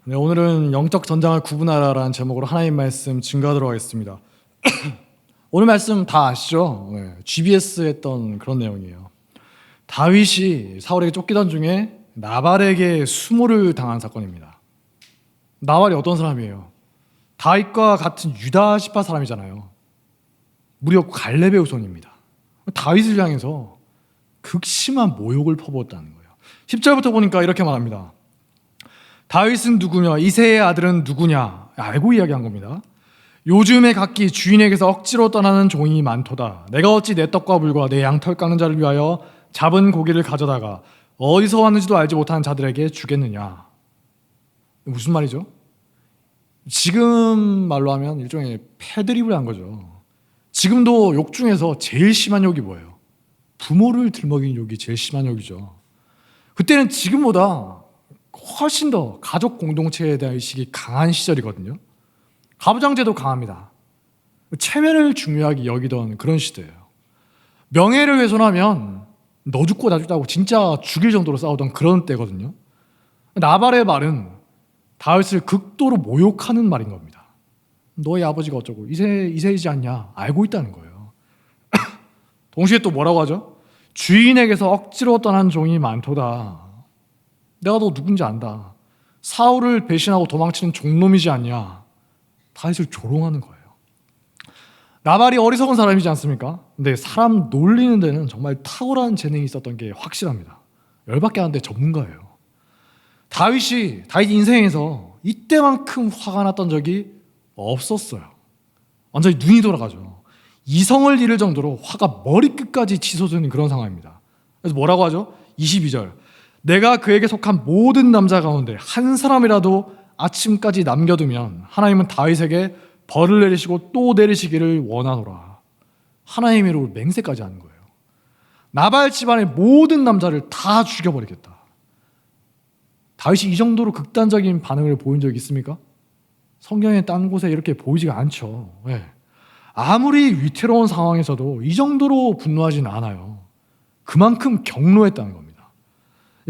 네, 오늘은 영적 전장을 구분하라라는 제목으로 하나님 말씀 증거하도록 하겠습니다. 오늘 말씀 다 아시죠? 네, GBS 했던 그런 내용이에요. 다윗이 사울에게 쫓기던 중에 나발에게 수모를 당한 사건입니다. 나발이 어떤 사람이에요? 다윗과 같은 유다시파 사람이잖아요. 무려 갈렙의 후손입니다. 다윗을 향해서 극심한 모욕을 퍼부었다는 거예요. 10절부터 보니까 이렇게 말합니다. 다윗은 누구며 이새의 아들은 누구냐 알고 이야기한 겁니다. 요즘에 각기 주인에게서 억지로 떠나는 종이 많도다. 내가 어찌 내 떡과 물과 내 양털 깎는 자를 위하여 잡은 고기를 가져다가 어디서 왔는지도 알지 못하는 자들에게 주겠느냐. 무슨 말이죠? 지금 말로 하면 일종의 패드립을 한 거죠. 지금도 욕 중에서 제일 심한 욕이 뭐예요? 부모를 들먹인 욕이 제일 심한 욕이죠. 그때는 지금보다 훨씬 더 가족 공동체에 대한 의식이 강한 시절이거든요. 가부장제도 강합니다. 체면을 중요하게 여기던 그런 시대예요. 명예를 훼손하면 너 죽고 나 죽다고 진짜 죽일 정도로 싸우던 그런 때거든요. 나발의 말은 다윗을 극도로 모욕하는 말인 겁니다. 너의 아버지가 어쩌고 이세이지 않냐 알고 있다는 거예요. 동시에 또 뭐라고 하죠? 주인에게서 억지로 떠난 종이 많도다. 내가 너 누군지 안다. 사울을 배신하고 도망치는 종놈이지 않냐. 다윗을 조롱하는 거예요. 나발이 어리석은 사람이지 않습니까? 근데 사람 놀리는 데는 정말 탁월한 재능이 있었던 게 확실합니다. 열받게 하는데 전문가예요. 다윗 인생에서 이때만큼 화가 났던 적이 없었어요. 완전히 눈이 돌아가죠. 이성을 잃을 정도로 화가 머리끝까지 치솟는 그런 상황입니다. 그래서 뭐라고 하죠? 22절. 내가 그에게 속한 모든 남자 가운데 한 사람이라도 아침까지 남겨두면 하나님은 다윗에게 벌을 내리시고 또 내리시기를 원하노라. 하나님의 이름으로 맹세까지 하는 거예요. 나발 집안의 모든 남자를 다 죽여버리겠다. 다윗이 이 정도로 극단적인 반응을 보인 적이 있습니까? 성경의 딴 곳에 이렇게 보이지가 않죠. 네. 아무리 위태로운 상황에서도 이 정도로 분노하지는 않아요. 그만큼 경로했다는 겁니다.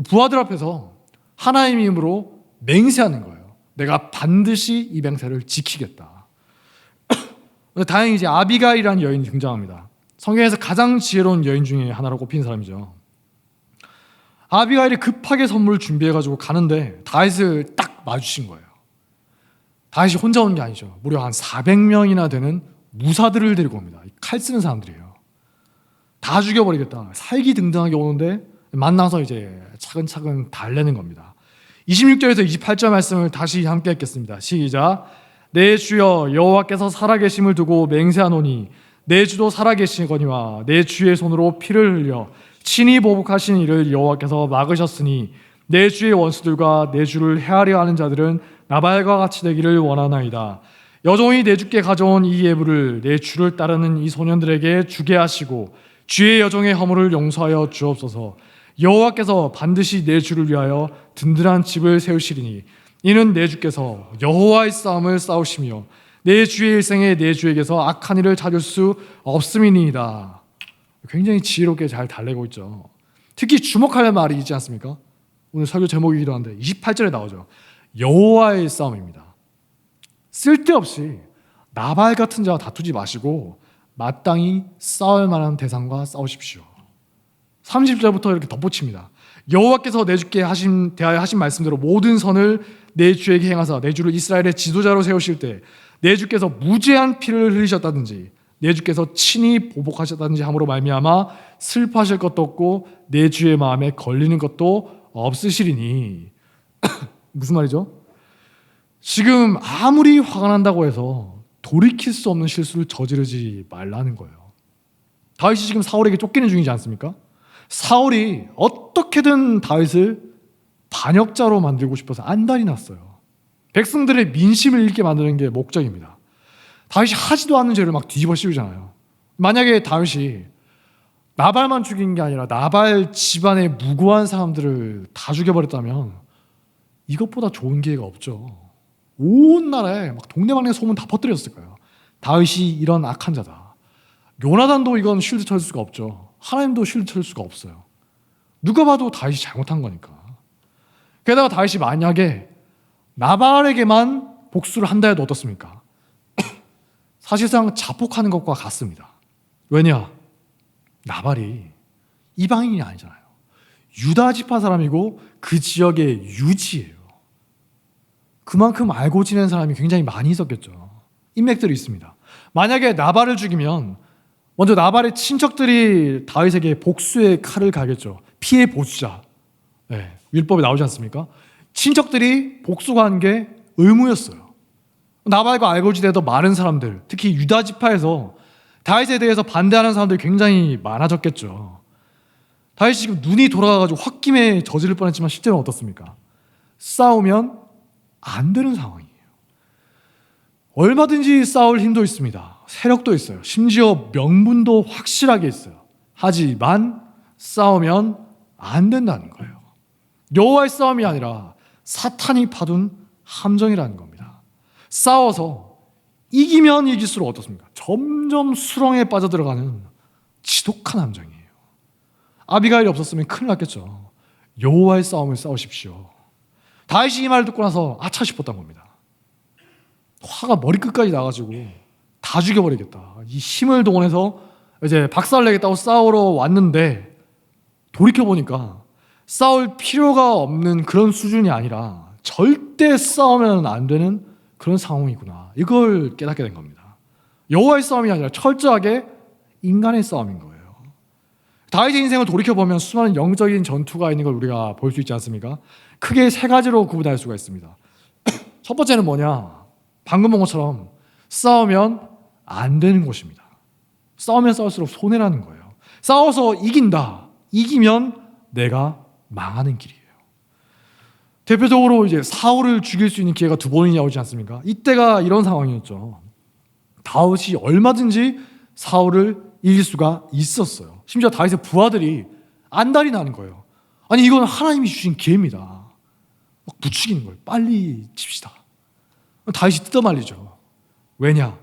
부하들 앞에서 하나님의 이름으로 맹세하는 거예요. 내가 반드시 이 맹세를 지키겠다. 다행히 이제 아비가일이라는 여인이 등장합니다. 성경에서 가장 지혜로운 여인 중에 하나로 꼽힌 사람이죠. 아비가일이 급하게 선물을 준비해가지고 가는데 다윗을 딱 마주친 거예요. 다윗이 혼자 온 게 아니죠. 무려 한 400명이나 되는 무사들을 데리고 옵니다. 칼 쓰는 사람들이에요. 다 죽여버리겠다. 살기등등하게 오는데 만나서 이제 차근차근 달래는 겁니다. 26절에서 28절 말씀을 다시 함께 읽겠습니다. 시작. 내 주여 여호와께서 살아계심을 두고 맹세하노니 내 주도 살아계시거니와 내 주의 손으로 피를 흘려 친히 보복하신 이를 여호와께서 막으셨으니 내 주의 원수들과 내 주를 해하려 하는 자들은 나발과 같이 되기를 원하나이다. 여종이 내 주께 가져온 이 예물을 내 주를 따르는 이 소년들에게 주게 하시고 주의 여종의 허물을 용서하여 주옵소서. 여호와께서 반드시 내 주를 위하여 든든한 집을 세우시리니 이는 내 주께서 여호와의 싸움을 싸우시며 내 주의 일생에 내 주에게서 악한 일을 찾을 수 없음이니이다. 굉장히 지혜롭게 잘 달래고 있죠. 특히 주목할 말이 있지 않습니까? 오늘 설교 제목이기도 한데 28절에 나오죠. 여호와의 싸움입니다. 쓸데없이 나발 같은 자와 다투지 마시고 마땅히 싸울 만한 대상과 싸우십시오. 30절부터 이렇게 덧붙입니다. 여호와께서 내 주께 대하여 하신 말씀대로 모든 선을 내 주에게 행하사 내 주를 이스라엘의 지도자로 세우실 때 내 주께서 무죄한 피를 흘리셨다든지 내 주께서 친히 보복하셨다든지 함으로 말미암아 슬퍼하실 것도 없고 내 주의 마음에 걸리는 것도 없으시리니. 무슨 말이죠? 지금 아무리 화가 난다고 해서 돌이킬 수 없는 실수를 저지르지 말라는 거예요. 다윗이 지금 사울에게 쫓기는 중이지 않습니까? 사울이 어떻게든 다윗을 반역자로 만들고 싶어서 안달이 났어요. 백성들의 민심을 잃게 만드는 게 목적입니다. 다윗이 하지도 않는 죄를 막 뒤집어 씌우잖아요. 만약에 다윗이 나발만 죽인 게 아니라 나발 집안의 무고한 사람들을 다 죽여버렸다면 이것보다 좋은 기회가 없죠. 온 나라에 막 동네방네 소문 다 퍼뜨렸을 거예요. 다윗이 이런 악한 자다. 요나단도 이건 쉴드 칠 수가 없죠. 하나님도 쉴드 칠 수가 없어요. 누가 봐도 다윗이 잘못한 거니까. 게다가 다윗이 만약에 나발에게만 복수를 한다 해도 어떻습니까? 사실상 자폭하는 것과 같습니다. 왜냐? 나발이 이방인이 아니잖아요. 유다 지파 사람이고 그 지역의 유지예요. 그만큼 알고 지낸 사람이 굉장히 많이 있었겠죠. 인맥들이 있습니다. 만약에 나발을 죽이면 먼저 나발의 친척들이 다윗에게 복수의 칼을 갈겠죠. 피해 보수자. 네, 율법에 나오지 않습니까? 친척들이 복수하는 게 의무였어요. 나발과 알고 지내던 많은 사람들, 특히 유다 지파에서 다윗에 대해서 반대하는 사람들이 굉장히 많아졌겠죠. 다윗이 지금 눈이 돌아가가지고 홧김에 저지를 뻔했지만 실제로는 어떻습니까? 싸우면 안 되는 상황이에요. 얼마든지 싸울 힘도 있습니다. 세력도 있어요. 심지어 명분도 확실하게 있어요. 하지만 싸우면 안 된다는 거예요. 여호와의 싸움이 아니라 사탄이 파둔 함정이라는 겁니다. 싸워서 이기면 이길수록 어떻습니까? 점점 수렁에 빠져들어가는 지독한 함정이에요. 아비가일이 없었으면 큰일 났겠죠. 여호와의 싸움을 싸우십시오. 다윗이 이 말을 듣고 나서 아차 싶었던 겁니다. 화가 머리끝까지 나가지고 다 죽여버리겠다. 이 힘을 동원해서 이제 박살내겠다고 싸우러 왔는데 돌이켜보니까 싸울 필요가 없는 그런 수준이 아니라 절대 싸우면 안 되는 그런 상황이구나. 이걸 깨닫게 된 겁니다. 여호와의 싸움이 아니라 철저하게 인간의 싸움인 거예요. 다윗의 인생을 돌이켜보면 수많은 영적인 전투가 있는 걸 우리가 볼 수 있지 않습니까? 크게 세 가지로 구분할 수가 있습니다. 첫 번째는 뭐냐? 방금 본 것처럼 싸우면 안 되는 것입니다. 싸우면 싸울수록 손해라는 거예요. 싸워서 이긴다. 이기면 내가 망하는 길이에요. 대표적으로 이제 사울을 죽일 수 있는 기회가 두 번이나 오지 않습니까? 이때가 이런 상황이었죠. 다윗이 얼마든지 사울을 이길 수가 있었어요. 심지어 다윗의 부하들이 안달이 나는 거예요. 아니 이건 하나님이 주신 기회입니다. 막 부추기는 거예요. 빨리 칩시다. 다윗이 뜯어말리죠. 왜냐?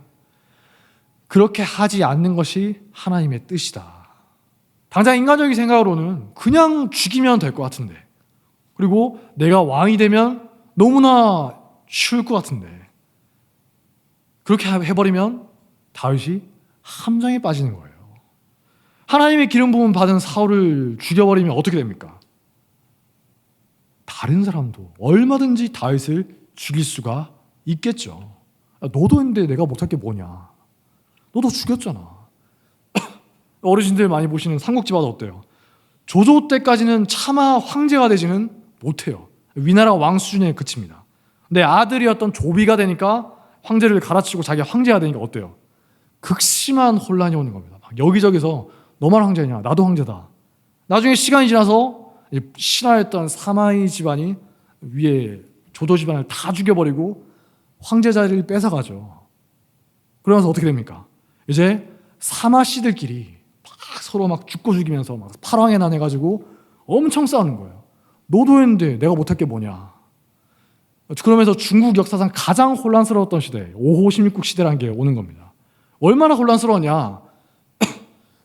그렇게 하지 않는 것이 하나님의 뜻이다. 당장 인간적인 생각으로는 그냥 죽이면 될 것 같은데, 그리고 내가 왕이 되면 너무나 쉬울 것 같은데, 그렇게 해버리면 다윗이 함정에 빠지는 거예요. 하나님의 기름 부음 받은 사울을 죽여버리면 어떻게 됩니까? 다른 사람도 얼마든지 다윗을 죽일 수가 있겠죠. 너도 했는데 내가 못할 게 뭐냐? 너도 죽였잖아. 어르신들 많이 보시는 삼국지 봐도 어때요? 조조 때까지는 차마 황제가 되지는 못해요. 위나라 왕 수준에 그칩니다. 근데 아들이었던 조비가 되니까 황제를 갈아치고 자기가 황제가 되니까 어때요? 극심한 혼란이 오는 겁니다. 막 여기저기서 너만 황제냐? 나도 황제다. 나중에 시간이 지나서 신하였던 사마이 집안이 위에 조조 집안을 다 죽여버리고 황제 자리를 뺏어가죠. 그러면서 어떻게 됩니까? 이제 사마 씨들끼리 막 서로 막 죽고 죽이면서 막 팔왕에 난해가지고 엄청 싸우는 거예요. 너도 했는데 내가 못할 게 뭐냐? 그러면서 중국 역사상 가장 혼란스러웠던 시대, 5호 16국 시대라는 게 오는 겁니다. 얼마나 혼란스러웠냐?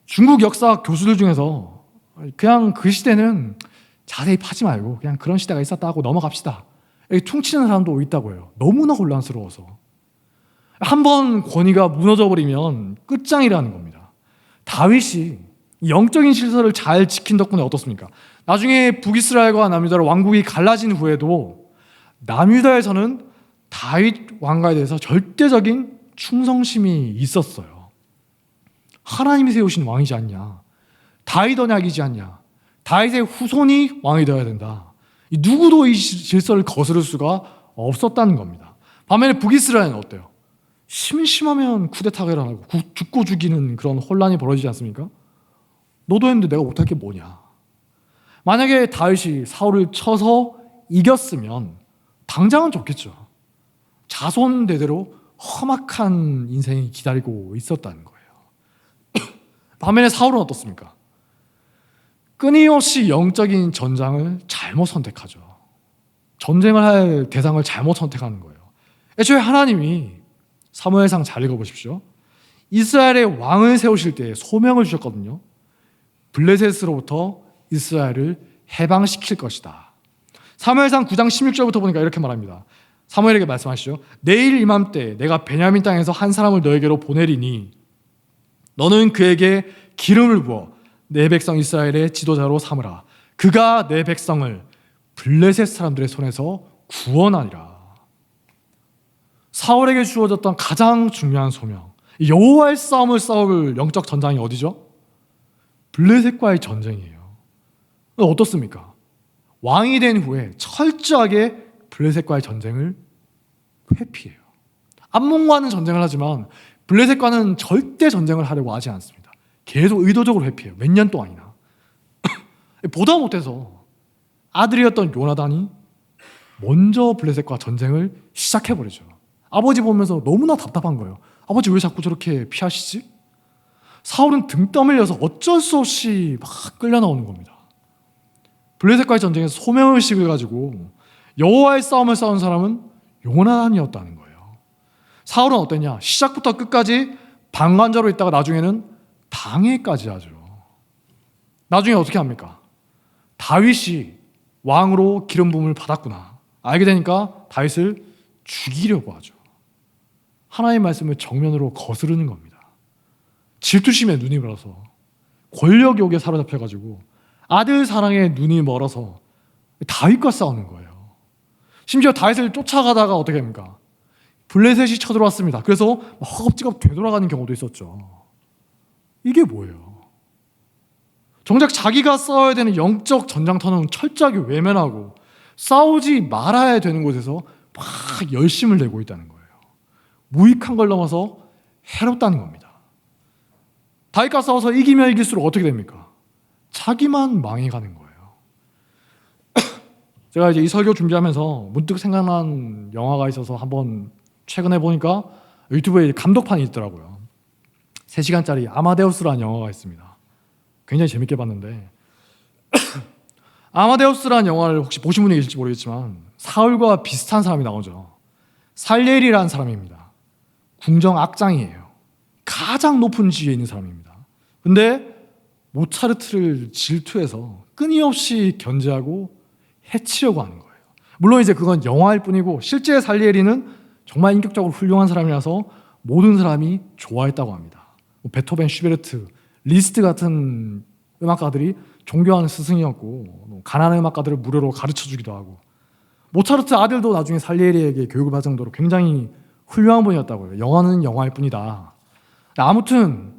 중국 역사 교수들 중에서 그냥 그 시대는 자세히 파지 말고 그냥 그런 시대가 있었다 하고 넘어갑시다. 이렇게 퉁치는 사람도 있다고 해요. 너무나 혼란스러워서. 한번 권위가 무너져버리면 끝장이라는 겁니다. 다윗이 영적인 질서를 잘 지킨 덕분에 어떻습니까? 나중에 북이스라엘과 남유다로 왕국이 갈라진 후에도 남유다에서는 다윗 왕가에 대해서 절대적인 충성심이 있었어요. 하나님이 세우신 왕이지 않냐? 다윗 언약이지 않냐? 다윗의 후손이 왕이 되어야 된다. 누구도 이 질서를 거스를 수가 없었다는 겁니다. 반면에 북이스라엘은 어때요? 심심하면 쿠데타가 일어나고 죽고 죽이는 그런 혼란이 벌어지지 않습니까? 너도 했는데 내가 못할 게 뭐냐? 만약에 다윗이 사울을 쳐서 이겼으면 당장은 좋겠죠. 자손 대대로 험악한 인생이 기다리고 있었다는 거예요. 반면에 사울은 어떻습니까? 끊임없이 영적인 전장을 잘못 선택하죠. 전쟁을 할 대상을 잘못 선택하는 거예요. 애초에 하나님이 사무엘상 잘 읽어보십시오. 이스라엘의 왕을 세우실 때 소명을 주셨거든요. 블레셋으로부터 이스라엘을 해방시킬 것이다. 사무엘상 9장 16절부터 보니까 이렇게 말합니다. 사무엘에게 말씀하시죠. 내일 이맘때 내가 베냐민 땅에서 한 사람을 너에게로 보내리니 너는 그에게 기름을 부어 내 백성 이스라엘의 지도자로 삼으라. 그가 내 백성을 블레셋 사람들의 손에서 구원하리라. 사울에게 주어졌던 가장 중요한 소명, 여호와의 싸움을 싸울 영적 전장이 어디죠? 블레셋과의 전쟁이에요. 어떻습니까? 왕이 된 후에 철저하게 블레셋과의 전쟁을 회피해요. 암몬과는 전쟁을 하지만 블레셋과는 절대 전쟁을 하려고 하지 않습니다. 계속 의도적으로 회피해요. 몇 년 동안이나. 보다 못해서 아들이었던 요나단이 먼저 블레셋과 전쟁을 시작해버리죠. 아버지 보면서 너무나 답답한 거예요. 아버지 왜 자꾸 저렇게 피하시지? 사울은 등 떠밀려서 어쩔 수 없이 막 끌려 나오는 겁니다. 블레셋과의 전쟁에서 소명의식을 가지고 여호와의 싸움을 싸운 사람은 요나단이었다는 거예요. 사울은 어땠냐? 시작부터 끝까지 방관자로 있다가 나중에는 당해까지 하죠. 나중에 어떻게 합니까? 다윗이 왕으로 기름 부음을 받았구나 알게 되니까 다윗을 죽이려고 하죠. 하나님의 말씀을 정면으로 거스르는 겁니다. 질투심에 눈이 멀어서, 권력욕에 사로잡혀가지고 아들 사랑에 눈이 멀어서 다윗과 싸우는 거예요. 심지어 다윗을 쫓아가다가 어떻게 합니까? 블레셋이 쳐들어왔습니다. 그래서 허겁지겁 되돌아가는 경우도 있었죠. 이게 뭐예요? 정작 자기가 싸워야 되는 영적 전장터는 철저하게 외면하고 싸우지 말아야 되는 곳에서 막 열심을 내고 있다는 거예요. 무익한 걸 넘어서 해롭다는 겁니다. 다윗과 싸워서 이기면 이길수록 어떻게 됩니까? 자기만 망해가는 거예요. 제가 이제 이 설교 준비하면서 문득 생각난 영화가 있어서 한번 최근에 보니까 유튜브에 감독판이 있더라고요. 3시간짜리 아마데우스라는 영화가 있습니다. 굉장히 재밌게 봤는데 아마데우스라는 영화를 혹시 보신 분이 계실지 모르겠지만 사울과 비슷한 사람이 나오죠. 살리엘이라는 사람입니다. 궁정 악장이에요. 가장 높은 지위에 있는 사람입니다. 근데 모차르트를 질투해서 끊임없이 견제하고 해치려고 하는 거예요. 물론 이제 그건 영화일 뿐이고 실제 살리에리는 정말 인격적으로 훌륭한 사람이라서 모든 사람이 좋아했다고 합니다. 베토벤, 슈베르트, 리스트 같은 음악가들이 존경하는 스승이었고 가난한 음악가들을 무료로 가르쳐주기도 하고 모차르트 아들도 나중에 살리에리에게 교육을 받을 정도로 굉장히 훌륭한 분이었다고요. 영화는 영화일 뿐이다. 아무튼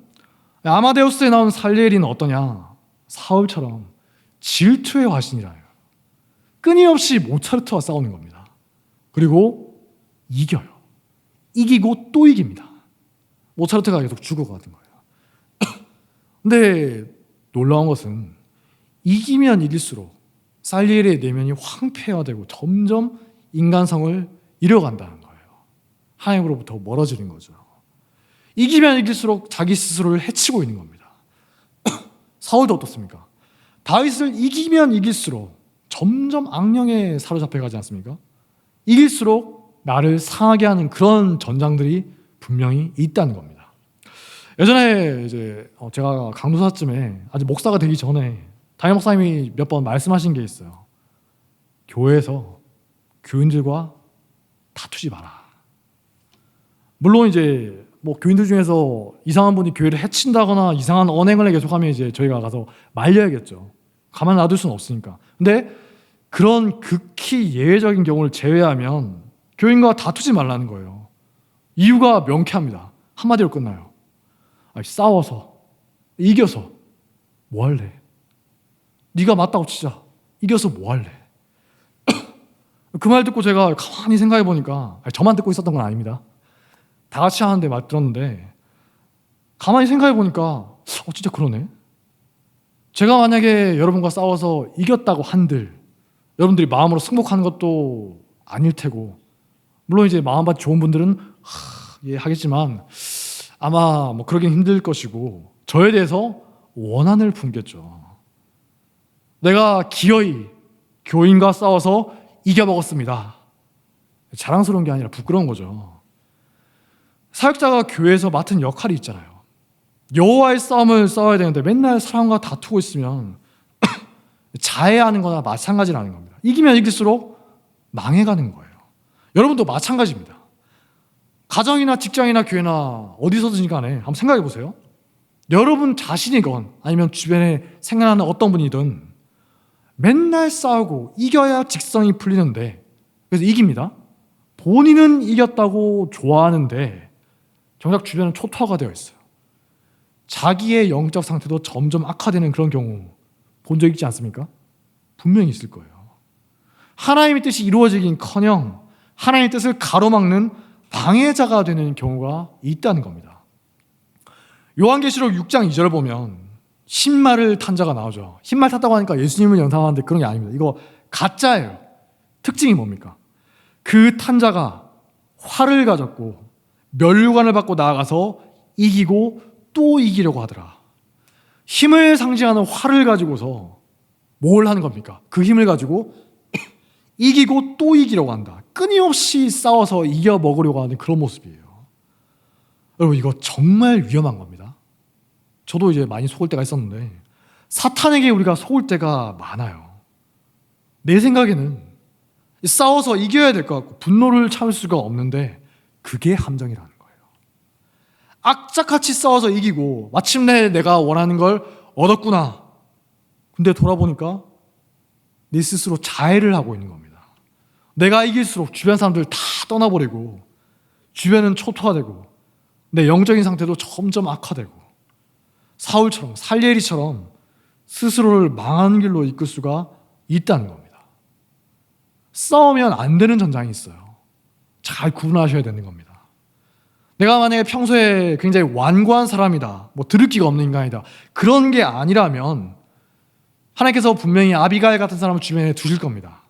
아마데우스에 나온 살리에리는 어떠냐? 사울처럼 질투의 화신이라요. 끊임없이 모차르트와 싸우는 겁니다. 그리고 이겨요. 이기고 또 이깁니다. 모차르트가 계속 죽어가는 거예요. 근데 놀라운 것은 이기면 이길수록 살리에리의 내면이 황폐화되고 점점 인간성을 잃어간다는 거예요. 하나님으로부터 멀어지는 거죠. 이기면 이길수록 자기 스스로를 해치고 있는 겁니다. 사울도 어떻습니까? 다윗을 이기면 이길수록 점점 악령에 사로잡혀 가지 않습니까? 이길수록 나를 상하게 하는 그런 전장들이 분명히 있다는 겁니다. 예전에 이제 제가 강도사쯤에 아직 목사가 되기 전에 담임 목사님이 몇 번 말씀하신 게 있어요. 교회에서 교인들과 다투지 마라. 물론 이제 뭐 교인들 중에서 이상한 분이 교회를 해친다거나 이상한 언행을 계속하면 이제 저희가 가서 말려야겠죠. 가만 놔둘 수는 없으니까. 근데 그런 극히 예외적인 경우를 제외하면 교인과 다투지 말라는 거예요. 이유가 명쾌합니다. 한마디로 끝나요. 싸워서 이겨서 뭐 할래? 네가 맞다고 치자. 이겨서 뭐 할래? 그 말 듣고 제가 가만히 생각해 보니까 저만 듣고 있었던 건 아닙니다. 다 같이 하는데 말 들었는데 가만히 생각해 보니까 진짜 그러네. 제가 만약에 여러분과 싸워서 이겼다고 한들 여러분들이 마음으로 승복하는 것도 아닐 테고 물론 이제 마음밭이 좋은 분들은 예 하겠지만 아마 뭐 그러긴 힘들 것이고 저에 대해서 원한을 품겠죠. 내가 기어이 교인과 싸워서 이겨먹었습니다. 자랑스러운 게 아니라 부끄러운 거죠. 사역자가 교회에서 맡은 역할이 있잖아요. 여호와의 싸움을 싸워야 되는데 맨날 사람과 다투고 있으면 자해하는 거나 마찬가지라는 겁니다. 이기면 이길수록 망해가는 거예요. 여러분도 마찬가지입니다. 가정이나 직장이나 교회나 어디서든지 간에 한번 생각해 보세요. 여러분 자신이건 아니면 주변에 생각나는 어떤 분이든 맨날 싸우고 이겨야 직성이 풀리는데, 그래서 이깁니다. 본인은 이겼다고 좋아하는데 정작 주변은 초토화가 되어 있어요. 자기의 영적 상태도 점점 악화되는 그런 경우 본 적 있지 않습니까? 분명히 있을 거예요. 하나님의 뜻이 이루어지긴커녕 하나님의 뜻을 가로막는 방해자가 되는 경우가 있다는 겁니다. 요한계시록 6장 2절을 보면 흰말을 탄 자가 나오죠. 흰말 탔다고 하니까 예수님을 연상하는데 그런 게 아닙니다. 이거 가짜예요. 특징이 뭡니까? 그 탄 자가 활을 가졌고 면류관을 받고 나아가서 이기고 또 이기려고 하더라. 힘을 상징하는 활을 가지고서 뭘 하는 겁니까? 그 힘을 가지고 이기고 또 이기려고 한다. 끊임없이 싸워서 이겨 먹으려고 하는 그런 모습이에요. 여러분, 이거 정말 위험한 겁니다. 저도 이제 많이 속을 때가 있었는데 사탄에게 우리가 속을 때가 많아요. 내 생각에는 싸워서 이겨야 될 것 같고 분노를 참을 수가 없는데 그게 함정이라는 거예요. 악착같이 싸워서 이기고 마침내 내가 원하는 걸 얻었구나. 근데 돌아보니까 내 스스로 자해를 하고 있는 겁니다. 내가 이길수록 주변 사람들 다 떠나버리고 주변은 초토화되고 내 영적인 상태도 점점 악화되고 사울처럼 살리엘이처럼 스스로를 망하는 길로 이끌 수가 있다는 겁니다. 싸우면 안 되는 전장이 있어요. 잘 구분하셔야 되는 겁니다. 내가 만약에 평소에 굉장히 완고한 사람이다, 뭐 드럽기가 없는 인간이다, 그런 게 아니라면 하나님께서 분명히 아비가일 같은 사람을 주변에 두실 겁니다.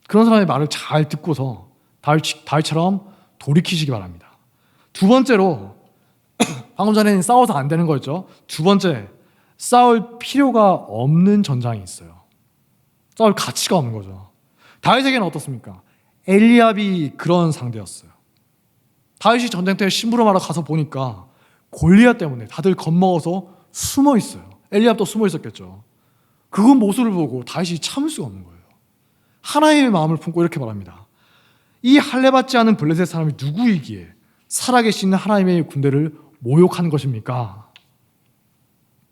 그런 사람의 말을 잘 듣고서 다윗처럼 돌이키시기 바랍니다. 두 번째로, 방금 전에는 싸워서 안 되는 거였죠. 두 번째, 싸울 필요가 없는 전장이 있어요. 싸울 가치가 없는 거죠. 다윗에게는 어떻습니까? 엘리압이 그런 상대였어요. 다윗이 전쟁터에 심부름하러 가서 보니까 골리앗 때문에 다들 겁먹어서 숨어 있어요. 엘리압도 숨어 있었겠죠. 그 모습을 보고 다윗이 참을 수가 없는 거예요. 하나님의 마음을 품고 이렇게 말합니다. 이 할례받지 않은 블레셋 사람이 누구이기에 살아계신 하나님의 군대를 모욕하는 것입니까?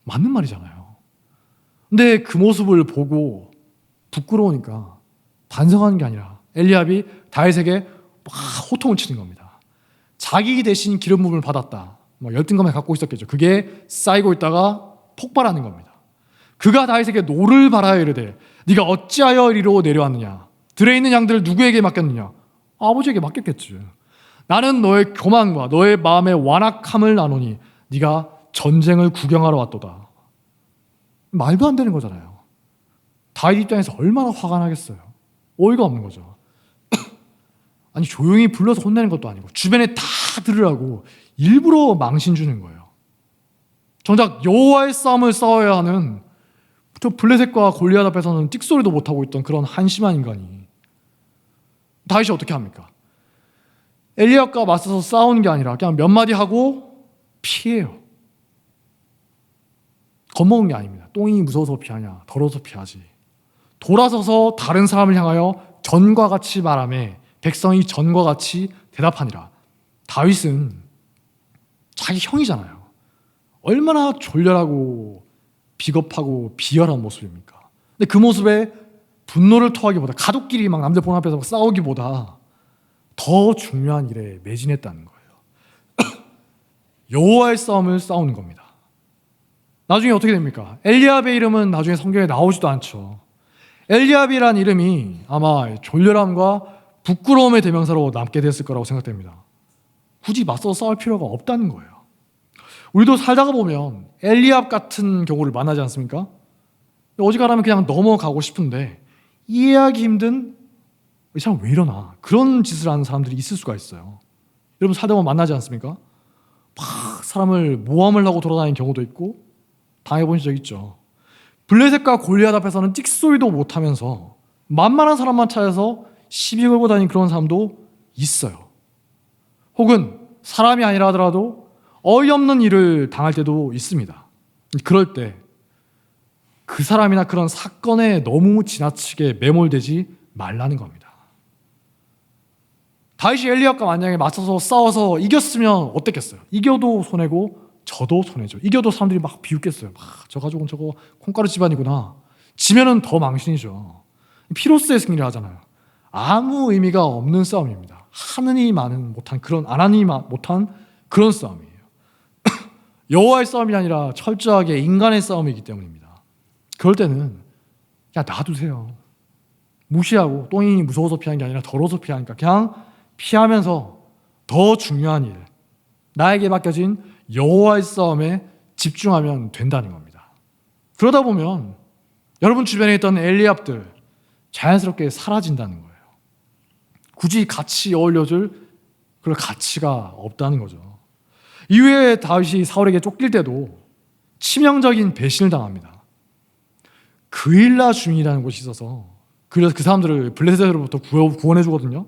맞는 말이잖아요. 근데 그 모습을 보고 부끄러우니까 반성하는 게 아니라 엘리압이 다윗에게 막 호통을 치는 겁니다. 자기 대신 기름 부음을 받았다. 열등감을 갖고 있었겠죠. 그게 쌓이고 있다가 폭발하는 겁니다. 그가 다윗에게 노를 바라여 이르되 네가 어찌하여 이리로 내려왔느냐? 들에 있는 양들을 누구에게 맡겼느냐? 아버지에게 맡겼겠지. 나는 너의 교만과 너의 마음의 완악함을 나누니 네가 전쟁을 구경하러 왔도다. 말도 안 되는 거잖아요. 다윗 입장에서 얼마나 화가 나겠어요. 어이가 없는 거죠. 아니, 조용히 불러서 혼내는 것도 아니고 주변에 다 들으라고 일부러 망신 주는 거예요. 정작 여호와의 싸움을 싸워야 하는 저 블레셋과 골리앗 앞에서는 띡소리도 못하고 있던 그런 한심한 인간이 다윗이 어떻게 합니까? 엘리압과 맞서서 싸우는 게 아니라 그냥 몇 마디 하고 피해요. 겁먹은 게 아닙니다. 똥이 무서워서 피하냐, 더러워서 피하지. 돌아서서 다른 사람을 향하여 전과 같이 말하며 백성이 전과 같이 대답하니라. 다윗은 자기 형이잖아요. 얼마나 졸렬하고 비겁하고 비열한 모습입니까? 근데 그 모습에 분노를 토하기보다, 가족끼리 막 남들 보는 앞에서 막 싸우기보다 더 중요한 일에 매진했다는 거예요. 여호와의 싸움을 싸우는 겁니다. 나중에 어떻게 됩니까? 엘리압의 이름은 나중에 성경에 나오지도 않죠. 엘리압이란 이름이 아마 졸렬함과 부끄러움의 대명사로 남게 됐을 거라고 생각됩니다. 굳이 맞서 싸울 필요가 없다는 거예요. 우리도 살다가 보면 엘리압 같은 경우를 만나지 않습니까? 어지간하면 그냥 넘어가고 싶은데 이해하기 힘든, 이 사람 왜 이러나, 그런 짓을 하는 사람들이 있을 수가 있어요. 여러분 살다 보면 만나지 않습니까? 막 사람을 모함을 하고 돌아다니는 경우도 있고 당해본 적 있죠. 블레셋과 골리앗 앞에서는 띡소리도 못하면서 만만한 사람만 찾아서 시비 걸고 다니는 그런 사람도 있어요. 혹은 사람이 아니라 하더라도 어이없는 일을 당할 때도 있습니다. 그럴 때 그 사람이나 그런 사건에 너무 지나치게 매몰되지 말라는 겁니다. 다윗이 엘리압과 만약에 맞서서 싸워서 이겼으면 어땠겠어요? 이겨도 손해고 저도 손해죠. 이겨도 사람들이 막 비웃겠어요. 저 가족은 저거 콩가루 집안이구나. 지면은 더 망신이죠. 피로스의 승리를 하잖아요. 아무 의미가 없는 싸움입니다. 하느니 많은 못한 그런 안 하니 못한 그런 싸움이에요. 여호와의 싸움이 아니라 철저하게 인간의 싸움이기 때문입니다. 그럴 때는 그냥 놔두세요. 무시하고 똥이 무서워서 피하는 게 아니라 더러워서 피하니까 그냥 피하면서 더 중요한 일, 나에게 맡겨진 여호와의 싸움에 집중하면 된다는 겁니다. 그러다 보면 여러분 주변에 있던 엘리압들 자연스럽게 사라진다는 거예요. 굳이 같이 어울려줄 그럴 가치가 없다는 거죠. 이후에 다윗이 사울에게 쫓길 때도 치명적인 배신을 당합니다. 그일라 주민이라는 곳이 있어서 그래서 그 사람들을 블레셋으로부터 구원해 주거든요.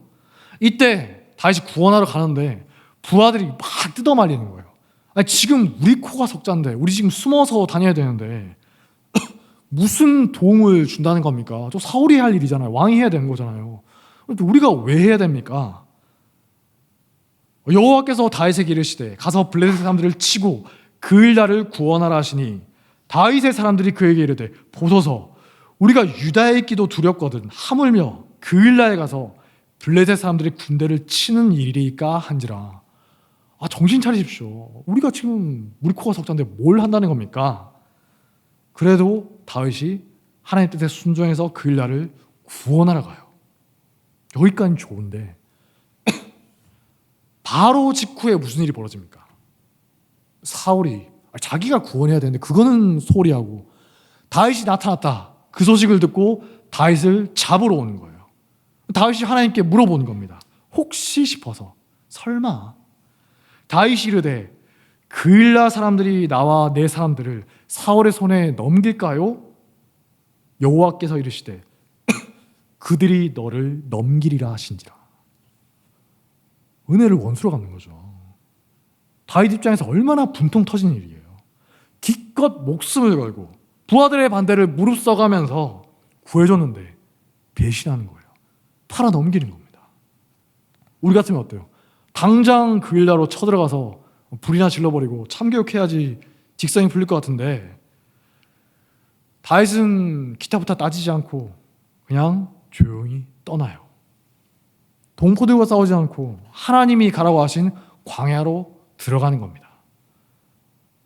이때 다윗이 구원하러 가는데 부하들이 막 뜯어말리는 거예요. 아니, 지금 우리 코가 석자인데 우리 지금 숨어서 다녀야 되는데 무슨 도움을 준다는 겁니까? 저 사울이 할 일이잖아요. 왕이 해야 되는 거잖아요. 우리가 왜 해야 됩니까? 여호와께서 다윗에게 이르시되 가서 블레셋 사람들을 치고 그일라를 구원하라 하시니 다윗의 사람들이 그에게 이르되 보소서 우리가 유다에 있기도 두렵거든 하물며 그일라에 가서 블레셋 사람들이 군대를 치는 일이리까 한지라. 정신 차리십시오. 우리가 지금 우리 코가 석자인데 뭘 한다는 겁니까? 그래도 다윗이 하나님 뜻에 순종해서 그일라를 구원하러 가요. 여기까지는 좋은데 바로 직후에 무슨 일이 벌어집니까? 사울이 자기가 구원해야 되는데 그거는 소리하고 다윗이 나타났다. 그 소식을 듣고 다윗을 잡으러 오는 거예요. 다윗이 하나님께 물어보는 겁니다. 혹시 싶어서 설마 다윗이 이르되 그일라 사람들이 나와 내 사람들을 사울의 손에 넘길까요? 여호와께서 이르시되 그들이 너를 넘기리라 하신지라. 은혜를 원수로 갚는 거죠. 다윗 입장에서 얼마나 분통 터진 일이에요. 기껏 목숨을 걸고 부하들의 반대를 무릅써가면서 구해줬는데 배신하는 거예요. 팔아 넘기는 겁니다. 우리 같으면 어때요? 당장 그일라로 쳐들어가서 불이나 질러버리고 참교육해야지 직성이 풀릴 것 같은데 다윗은 기타부타 따지지 않고 그냥 조용히 떠나요. 동포들과 싸우지 않고 하나님이 가라고 하신 광야로 들어가는 겁니다.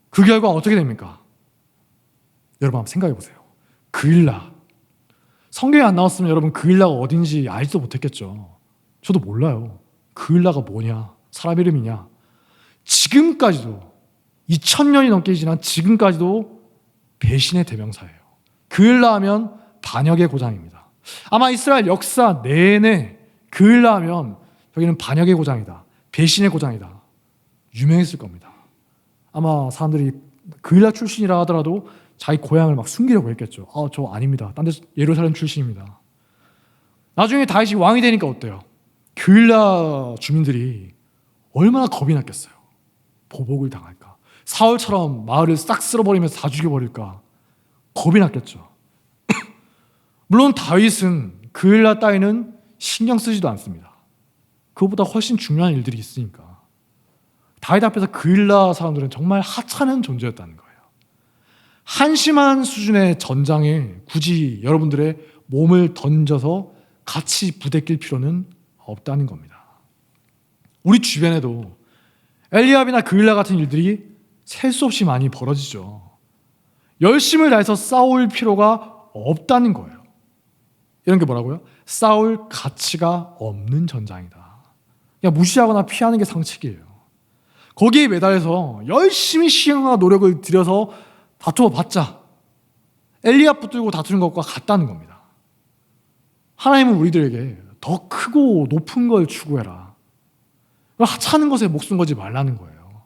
그 결과 어떻게 됩니까? 여러분 한번 생각해 보세요. 그일라. 성경에 안 나왔으면 여러분 그일라가 어딘지 알지도 못했겠죠. 저도 몰라요. 그일라가 뭐냐? 사람 이름이냐? 지금까지도 2000년이 넘게 지난 지금까지도 배신의 대명사예요. 그일라 하면 반역의 고장입니다. 아마 이스라엘 역사 내내 그일라 하면 여기는 반역의 고장이다. 배신의 고장이다. 유명했을 겁니다. 아마 사람들이 그일라 출신이라 하더라도 자기 고향을 막 숨기려고 했겠죠. 저 아닙니다. 딴 데 예루살렘 출신입니다. 나중에 다윗이 왕이 되니까 어때요? 그일라 주민들이 얼마나 겁이 났겠어요. 보복을 당할까? 사울처럼 마을을 싹 쓸어버리면서 다 죽여버릴까? 겁이 났겠죠. 물론 다윗은 그일라 따위는 신경 쓰지도 않습니다. 그것보다 훨씬 중요한 일들이 있으니까. 다윗 앞에서 그일라 사람들은 정말 하찮은 존재였다는 거예요. 한심한 수준의 전장에 굳이 여러분들의 몸을 던져서 같이 부대낄 필요는 없다는 겁니다. 우리 주변에도 엘리압이나 그일라 같은 일들이 셀 수 없이 많이 벌어지죠. 열심을 다해서 싸울 필요가 없다는 거예요. 이런 게 뭐라고요? 싸울 가치가 없는 전장이다. 그냥 무시하거나 피하는 게 상책이에요. 거기에 매달려서 열심히 시행과 노력을 들여서 다투어봤자 엘리압 붙들고 다투는 것과 같다는 겁니다. 하나님은 우리들에게 더 크고 높은 걸 추구해라. 하찮은 것에 목숨 걸지 말라는 거예요.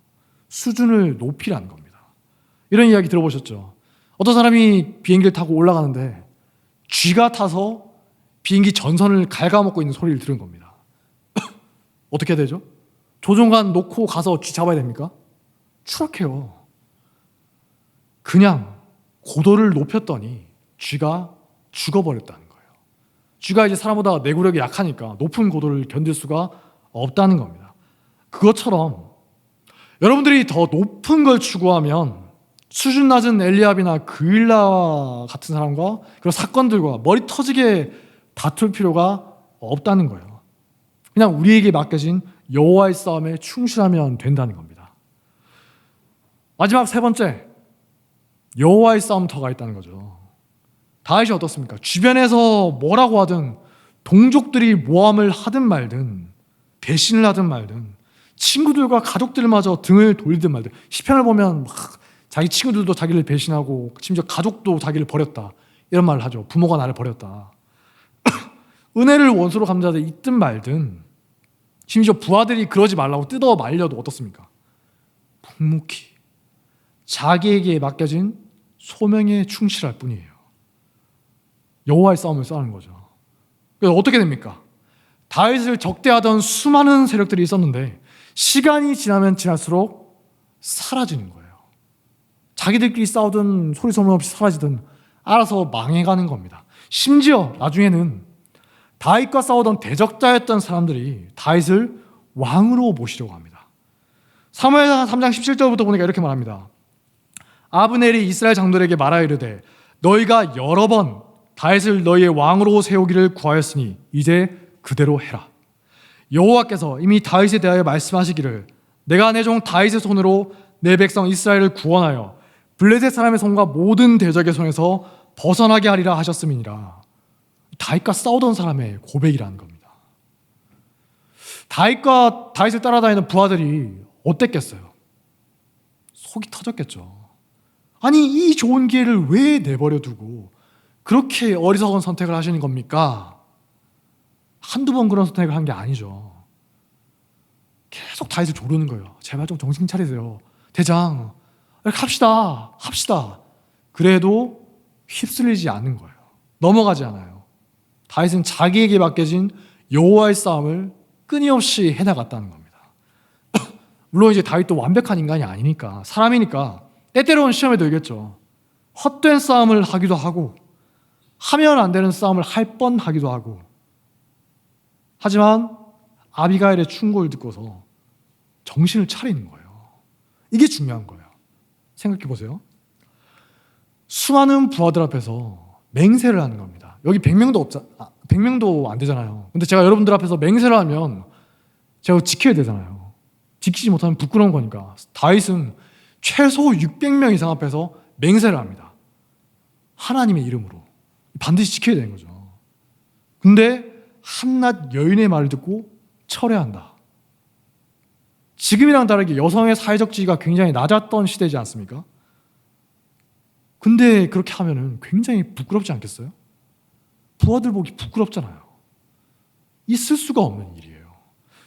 수준을 높이라는 겁니다. 이런 이야기 들어보셨죠? 어떤 사람이 비행기를 타고 올라가는데 쥐가 타서 비행기 전선을 갉아먹고 있는 소리를 들은 겁니다. 어떻게 되죠? 조종관 놓고 가서 쥐 잡아야 됩니까? 추락해요. 그냥 고도를 높였더니 쥐가 죽어버렸다는 거예요. 쥐가 이제 사람보다 내구력이 약하니까 높은 고도를 견딜 수가 없다는 겁니다. 그것처럼 여러분들이 더 높은 걸 추구하면 수준 낮은 엘리압이나 그일라 같은 사람과 그런 사건들과 머리 터지게 다툴 필요가 없다는 거예요. 그냥 우리에게 맡겨진 여호와의 싸움에 충실하면 된다는 겁니다. 마지막 세 번째, 여호와의 싸움터가 있다는 거죠. 다윗이 어떻습니까? 주변에서 뭐라고 하든, 동족들이 모함을 하든 말든, 배신을 하든 말든, 친구들과 가족들마저 등을 돌리든 말든, 시편을 보면 막 자기 친구들도 자기를 배신하고 심지어 가족도 자기를 버렸다, 이런 말을 하죠. 부모가 나를 버렸다. 은혜를 원수로 감자들 있든 말든, 심지어 부하들이 그러지 말라고 뜯어 말려도 어떻습니까? 묵묵히 자기에게 맡겨진 소명에 충실할 뿐이에요. 여호와의 싸움을 싸우는 거죠. 그래서 어떻게 됩니까? 다윗을 적대하던 수많은 세력들이 있었는데 시간이 지나면 지날수록 사라지는 거예요. 자기들끼리 싸우든 소리 소문 없이 사라지든 알아서 망해가는 겁니다. 심지어 나중에는 다윗과 싸우던 대적자였던 사람들이 다윗을 왕으로 모시려고 합니다. 사무엘상 3장 17절부터 보니까 이렇게 말합니다. 아브넬이 이스라엘 장로들에게 말하여 이르되 너희가 여러 번 다윗을 너희의 왕으로 세우기를 구하였으니 이제 그대로 해라. 여호와께서 이미 다윗에 대하여 말씀하시기를 내가 내 종 다윗의 손으로 내 백성 이스라엘을 구원하여 블레셋 사람의 손과 모든 대적의 손에서 벗어나게 하리라 하셨음이니라. 다윗과 싸우던 사람의 고백이라는 겁니다. 다윗을 따라다니는 부하들이 어땠겠어요? 속이 터졌겠죠. 아니, 이 좋은 기회를 왜 내버려 두고 그렇게 어리석은 선택을 하시는 겁니까? 한두 번 그런 선택을 한 게 아니죠. 계속 다윗을 조르는 거예요. 제발 좀 정신 차리세요. 대장, 합시다. 그래도 휩쓸리지 않는 거예요. 넘어가지 않아요. 다윗은 자기에게 맡겨진 여호와의 싸움을 끊임없이 해나갔다는 겁니다. 물론 이제 다윗도 완벽한 인간이 아니니까, 사람이니까 때때로는 시험에 들겠죠. 헛된 싸움을 하기도 하고 하면 안 되는 싸움을 할 뻔하기도 하고, 하지만 아비가일의 충고를 듣고서 정신을 차리는 거예요. 이게 중요한 거예요. 생각해 보세요. 수많은 부하들 앞에서 맹세를 하는 겁니다. 여기 100명도 안 되잖아요. 근데 제가 여러분들 앞에서 맹세를 하면 제가 지켜야 되잖아요. 지키지 못하면 부끄러운 거니까. 다윗은 최소 600명 이상 앞에서 맹세를 합니다. 하나님의 이름으로 반드시 지켜야 되는 거죠. 근데 한낱 여인의 말을 듣고 철회한다. 지금이랑 다르게 여성의 사회적 지위가 굉장히 낮았던 시대지 않습니까? 근데 그렇게 하면은 굉장히 부끄럽지 않겠어요? 부하들 보기 부끄럽잖아요. 있을 수가 없는 일이에요.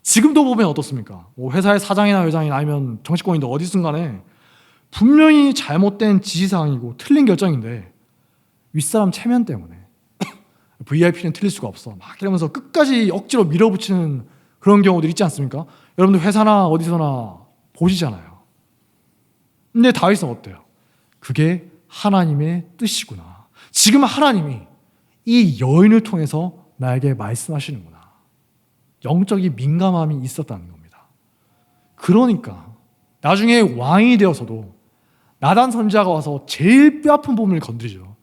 지금도 보면 어떻습니까? 뭐 회사의 사장이나 회장이나 아니면 정치권인데 어디든 간에 분명히 잘못된 지시사항이고 틀린 결정인데 윗사람 체면 때문에 VIP는 틀릴 수가 없어 막 이러면서 끝까지 억지로 밀어붙이는 그런 경우들 있지 않습니까? 여러분들 회사나 어디서나 보시잖아요. 근데 다윗은 어때요? 그게 하나님의 뜻이구나. 지금 하나님이 이 여인을 통해서 나에게 말씀하시는구나. 영적인 민감함이 있었다는 겁니다. 그러니까 나중에 왕이 되어서도 나단 선지자가 와서 제일 뼈아픈 부분을 건드리죠.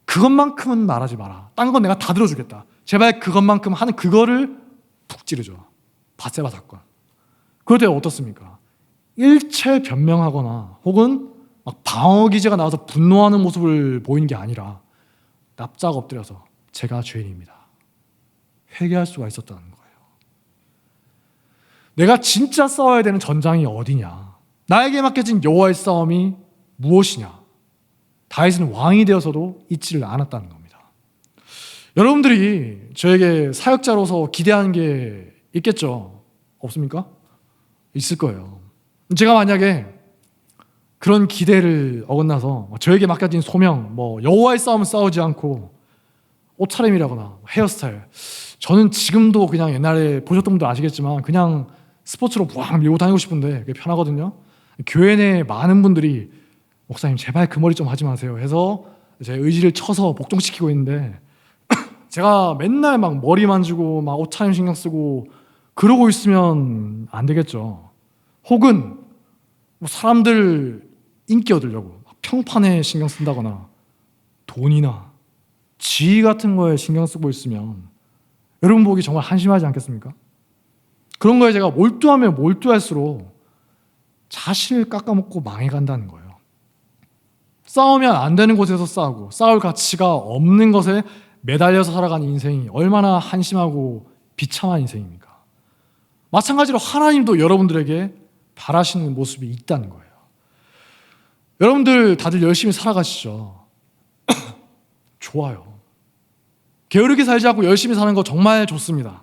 그것만큼은 말하지 마라. 딴 건 내가 다 들어주겠다. 제발 그것만큼 하는 그거를 푹 찌르죠. 밧세바 사건. 그럴 때 어떻습니까? 일체 변명하거나 혹은 막 방어 기제가 나와서 분노하는 모습을 보이는 게 아니라 납작 엎드려서 제가 죄인입니다. 회개할 수가 있었다는 거예요. 내가 진짜 싸워야 되는 전장이 어디냐? 나에게 맡겨진 여호와의 싸움이 무엇이냐? 다윗은 왕이 되어서도 잊지를 않았다는 겁니다. 여러분들이 저에게 사역자로서 기대하는 게 있겠죠? 없습니까? 있을 거예요. 제가 만약에 그런 기대를 어긋나서 저에게 맡겨진 소명, 여호와의 싸움을 싸우지 않고 옷차림이라거나 헤어스타일, 저는 지금도 그냥 옛날에 보셨던 분들 아시겠지만 그냥 스포츠로 부앙 밀고 다니고 싶은데 그게 편하거든요. 교회 내 많은 분들이 목사님 제발 그 머리 좀 하지 마세요 해서 제 의지를 쳐서 복종시키고 있는데 제가 맨날 막 머리 만지고 막 옷차림 신경 쓰고 그러고 있으면 안 되겠죠. 혹은 뭐 사람들 인기 얻으려고 평판에 신경 쓴다거나 돈이나 지위 같은 거에 신경 쓰고 있으면 여러분 보기 정말 한심하지 않겠습니까? 그런 거에 제가 몰두하면 몰두할수록 자신을 깎아먹고 망해간다는 거예요. 싸우면 안 되는 곳에서 싸우고 싸울 가치가 없는 것에 매달려서 살아가는 인생이 얼마나 한심하고 비참한 인생입니까? 마찬가지로 하나님도 여러분들에게 바라시는 모습이 있다는 거예요. 여러분들 다들 열심히 살아가시죠? 좋아요. 게으르게 살지 않고 열심히 사는 거 정말 좋습니다.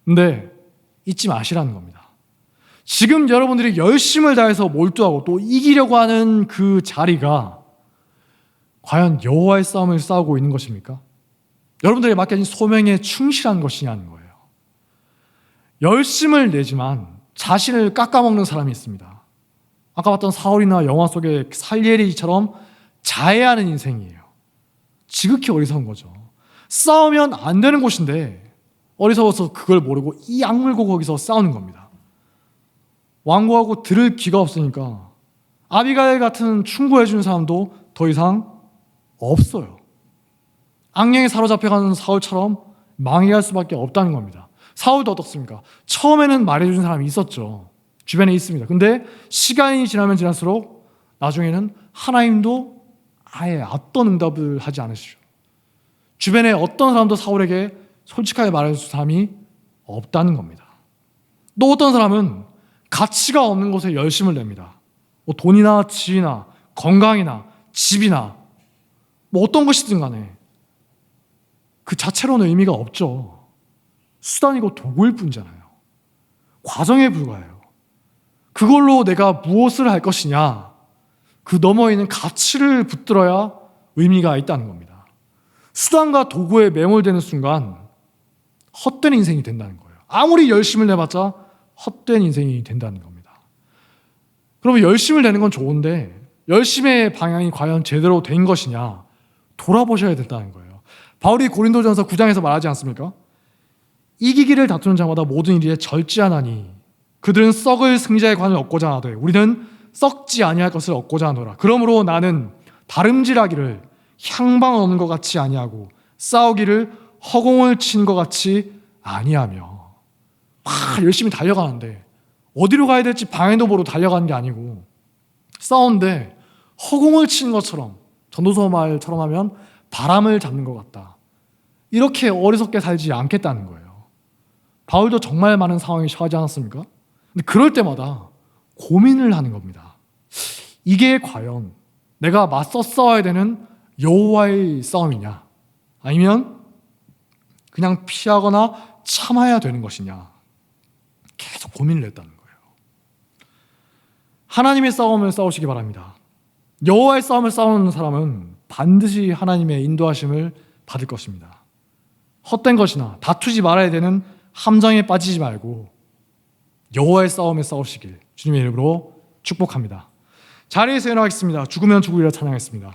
근데 잊지 마시라는 겁니다. 지금 여러분들이 열심을 다해서 몰두하고 또 이기려고 하는 그 자리가 과연 여호와의 싸움을 싸우고 있는 것입니까? 여러분들에게 맡겨진 소명에 충실한 것이냐는 거예요. 열심을 내지만 자신을 깎아먹는 사람이 있습니다. 아까 봤던 사울이나 영화 속의 살리엘이처럼 자해하는 인생이에요. 지극히 어리석은 거죠. 싸우면 안 되는 곳인데 어리석어서 그걸 모르고 이 악물고 거기서 싸우는 겁니다. 완고하고 들을 귀가 없으니까 아비가일 같은 충고해주는 사람도 더 이상 없어요. 악령에 사로잡혀가는 사울처럼 망해갈 수밖에 없다는 겁니다. 사울도 어떻습니까? 처음에는 말해주는 사람이 있었죠. 주변에 있습니다. 근데 시간이 지나면 지날수록 나중에는 하나님도 아예 어떤 응답을 하지 않으시죠. 주변에 어떤 사람도 사울에게 솔직하게 말해줄 사람이 없다는 겁니다. 또 어떤 사람은 가치가 없는 곳에 열심을 냅니다. 뭐 돈이나 지위나 건강이나 집이나 뭐 어떤 것이든 간에 그 자체로는 의미가 없죠. 수단이고 도구일 뿐이잖아요. 과정에 불과해요. 그걸로 내가 무엇을 할 것이냐, 그 너머에 있는 가치를 붙들어야 의미가 있다는 겁니다. 수단과 도구에 매몰되는 순간 헛된 인생이 된다는 거예요. 아무리 열심을 내봤자 헛된 인생이 된다는 겁니다. 그러면 열심을 내는 건 좋은데 열심의 방향이 과연 제대로 된 것이냐 돌아보셔야 된다는 거예요. 바울이 고린도전서 9장에서 말하지 않습니까? 이기기를 다투는 자마다 모든 일에 절제하나니 그들은 썩을 승리자의 관을 얻고자 하되 우리는 썩지 아니할 것을 얻고자 하노라. 그러므로 나는 다름질하기를 향방 얻는 것 같이 아니하고 싸우기를 허공을 치는 것 같이 아니하며. 막 열심히 달려가는데 어디로 가야 될지 방향도 모르고 달려가는 게 아니고 싸우는데 허공을 치는 것처럼, 전도서 말처럼 하면 바람을 잡는 것 같다. 이렇게 어리석게 살지 않겠다는 거예요. 바울도 정말 많은 상황이 처하지 않았습니까? 근데 그럴 때마다 고민을 하는 겁니다. 이게 과연 내가 맞서 싸워야 되는 여호와의 싸움이냐, 아니면 그냥 피하거나 참아야 되는 것이냐, 계속 고민을 했다는 거예요. 하나님의 싸움을 싸우시기 바랍니다. 여호와의 싸움을 싸우는 사람은 반드시 하나님의 인도하심을 받을 것입니다. 헛된 것이나 다투지 말아야 되는 함정에 빠지지 말고 여호와의 싸움에 싸우시길 주님의 이름으로 축복합니다. 자리에서 일어나겠습니다. 죽으면 죽으리라 찬양했습니다.